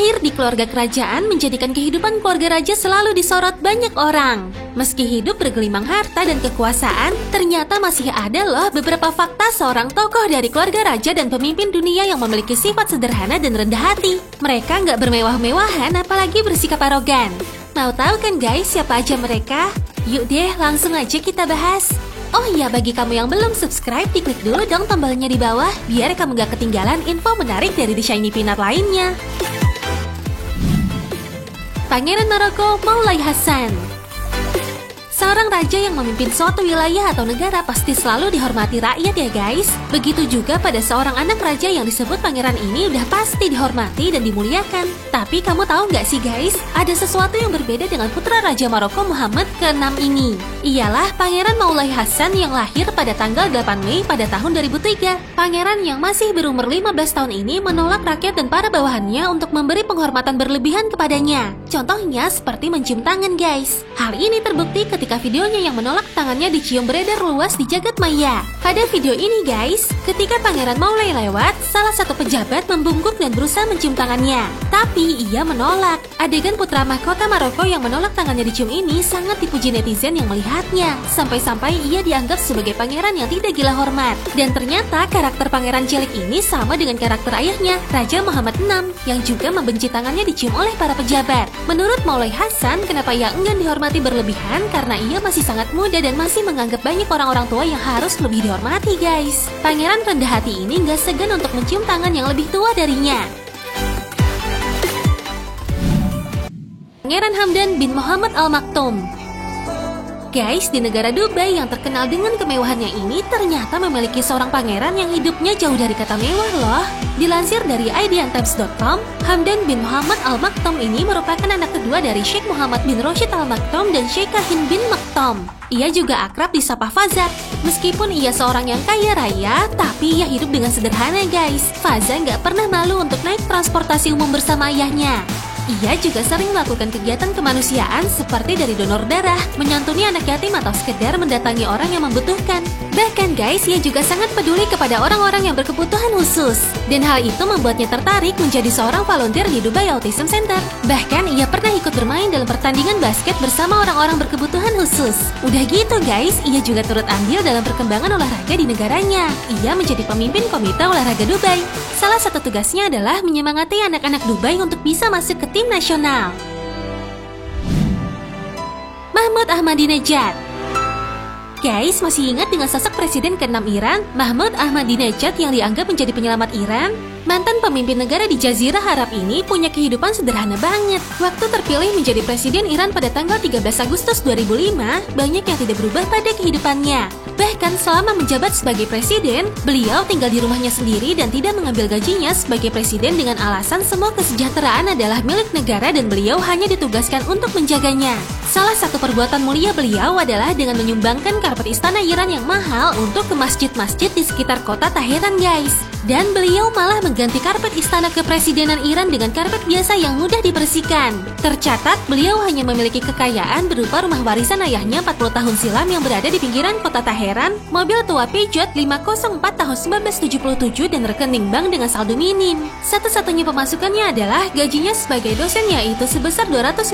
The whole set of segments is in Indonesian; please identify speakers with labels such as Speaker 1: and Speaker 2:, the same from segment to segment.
Speaker 1: Lahir di keluarga kerajaan menjadikan kehidupan keluarga raja selalu disorot banyak orang. Meski hidup bergelimang harta dan kekuasaan, ternyata masih ada loh beberapa fakta seorang tokoh dari keluarga raja dan pemimpin dunia yang memiliki sifat sederhana dan rendah hati. Mereka nggak bermewah-mewahan, apalagi bersikap arogan. Mau tahu kan guys siapa aja mereka? Yuk deh langsung aja kita bahas. Oh iya, bagi kamu yang belum subscribe, diklik dulu dong tombolnya di bawah biar kamu gak ketinggalan info menarik dari The Shiny Peanut lainnya. Pangeran Maroko Moulay Hassan. Seorang raja yang memimpin suatu wilayah atau negara pasti selalu dihormati rakyat ya guys. Begitu juga pada seorang anak raja yang disebut pangeran ini udah pasti dihormati dan dimuliakan. Tapi kamu tahu nggak sih guys, ada sesuatu yang berbeda dengan putra Raja Maroko Muhammad ke-6 ini. Ialah Pangeran Moulay Hassan yang lahir pada tanggal 8 Mei pada tahun 2003. Pangeran yang masih berumur 15 tahun ini menolak rakyat dan para bawahannya untuk memberi penghormatan berlebihan kepadanya. Contohnya seperti mencium tangan guys. Hal ini terbukti ketika videonya yang menolak tangannya dicium beredar luas di jagat maya. Pada video ini guys, ketika Pangeran Moulay lewat, salah satu pejabat membungkuk dan berusaha mencium tangannya. Tapi ia menolak. Adegan putra mahkota Maroko yang menolak tangannya dicium ini sangat dipuji netizen yang melihatnya. Sampai-sampai ia dianggap sebagai pangeran yang tidak gila hormat. Dan ternyata karakter pangeran cilik ini sama dengan karakter ayahnya, Raja Muhammad VI, yang juga membenci tangannya dicium oleh para pejabat. Menurut Moulay Hassan, kenapa ia enggan dihormati berlebihan? Karena ia masih sangat muda dan masih menganggap banyak orang-orang tua yang harus lebih dihormati guys. Pangeran rendah hati ini gak segan untuk mencium tangan yang lebih tua darinya. Pangeran Hamdan bin Muhammad Al Maktoum. Guys, di negara Dubai yang terkenal dengan kemewahannya ini ternyata memiliki seorang pangeran yang hidupnya jauh dari kata mewah loh. Dilansir dari IDNtimes.com, Hamdan bin Muhammad Al Maktoum ini merupakan anak kedua dari Sheikh Muhammad bin Rashid Al Maktoum dan Sheikha Hind bin Maktoum. Ia juga akrab disapa Faza. Meskipun ia seorang yang kaya raya, tapi ia hidup dengan sederhana guys. Faza nggak pernah malu untuk naik transportasi umum bersama ayahnya. Ia juga sering melakukan kegiatan kemanusiaan seperti dari donor darah, menyantuni anak yatim atau sekedar mendatangi orang yang membutuhkan. Bahkan guys, ia juga sangat peduli kepada orang-orang yang berkebutuhan khusus. Dan hal itu membuatnya tertarik menjadi seorang volunteer di Dubai Autism Center. Bahkan ia pernah ikut bermain dalam pertandingan basket bersama orang-orang berkebutuhan khusus. Udah gitu guys, ia juga turut andil dalam perkembangan olahraga di negaranya. Ia menjadi pemimpin komite olahraga Dubai. Salah satu tugasnya adalah menyemangati anak-anak Dubai untuk bisa masuk ke tim nasional. Mahmud Ahmadinejad. Guys, masih ingat dengan sosok presiden ke-6 Iran, Mahmud Ahmadinejad yang dianggap menjadi penyelamat Iran? Mantan pemimpin negara di Jazirah Arab ini punya kehidupan sederhana banget. Waktu terpilih menjadi presiden Iran pada tanggal 13 Agustus 2005, banyak yang tidak berubah pada kehidupannya. Bahkan selama menjabat sebagai presiden, beliau tinggal di rumahnya sendiri dan tidak mengambil gajinya sebagai presiden dengan alasan semua kesejahteraan adalah milik negara dan beliau hanya ditugaskan untuk menjaganya. Salah satu perbuatan mulia beliau adalah dengan menyumbangkan karpet istana Iran yang mahal untuk ke masjid-masjid di sekitar kota Teheran guys. Dan beliau malah mengganti karpet istana kepresidenan Iran dengan karpet biasa yang mudah dibersihkan. Tercatat, beliau hanya memiliki kekayaan berupa rumah warisan ayahnya 40 tahun silam yang berada di pinggiran kota Teheran, mobil tua Peugeot 504 tahun 1977 dan rekening bank dengan saldo minim. Satu-satunya pemasukannya adalah gajinya sebagai dosen yaitu sebesar $250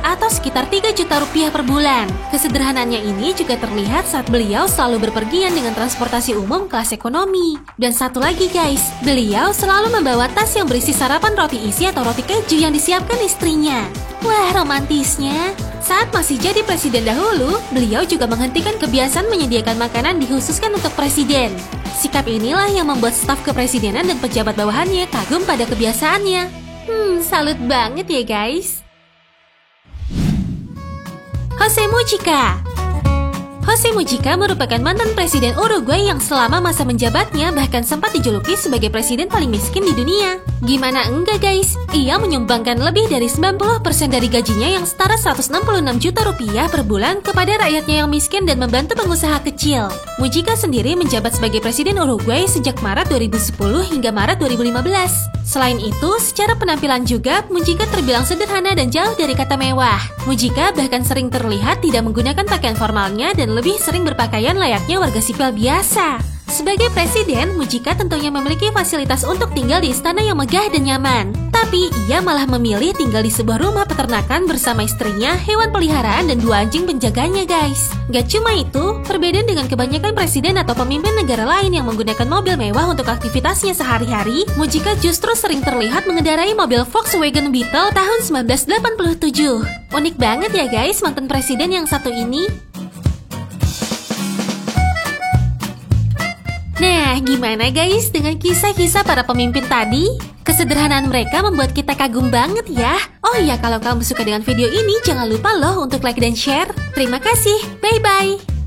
Speaker 1: atau sekitar 3 juta rupiah per bulan. Kesederhanaannya ini juga terlihat saat beliau selalu berpergian dengan transportasi umum kelas ekonomi. Dan satu lagi guys, beliau selalu membawa tas yang berisi sarapan roti isi atau roti keju yang disiapkan istrinya. Wah, romantisnya. Saat masih jadi presiden dahulu, beliau juga menghentikan kebiasaan menyediakan makanan dikhususkan untuk presiden. Sikap inilah yang membuat staf kepresidenan dan pejabat bawahannya kagum pada kebiasaannya. Salut banget ya guys. Jose Mujica. Jose Mujica merupakan mantan presiden Uruguay yang selama masa menjabatnya bahkan sempat dijuluki sebagai presiden paling miskin di dunia. Gimana enggak guys? Ia menyumbangkan lebih dari 90% dari gajinya yang setara 166 juta rupiah per bulan kepada rakyatnya yang miskin dan membantu pengusaha kecil. Mujica sendiri menjabat sebagai presiden Uruguay sejak Maret 2010 hingga Maret 2015. Selain itu, secara penampilan juga, Mujica terbilang sederhana dan jauh dari kata mewah. Mujica bahkan sering terlihat tidak menggunakan pakaian formalnya dan lebih sering berpakaian layaknya warga sipil biasa. Sebagai presiden, Mujika tentunya memiliki fasilitas untuk tinggal di istana yang megah dan nyaman. Tapi ia malah memilih tinggal di sebuah rumah peternakan bersama istrinya, hewan peliharaan, dan 2 anjing penjaganya, guys. Gak cuma itu, berbeda dengan kebanyakan presiden atau pemimpin negara lain yang menggunakan mobil mewah untuk aktivitasnya sehari-hari, Mujika justru sering terlihat mengendarai mobil Volkswagen Beetle tahun 1987. Unik banget ya guys, mantan presiden yang satu ini. Nah, gimana guys dengan kisah-kisah para pemimpin tadi? Kesederhanaan mereka membuat kita kagum banget ya. Oh iya, kalau kamu suka dengan video ini, jangan lupa loh untuk like dan share. Terima kasih, bye-bye.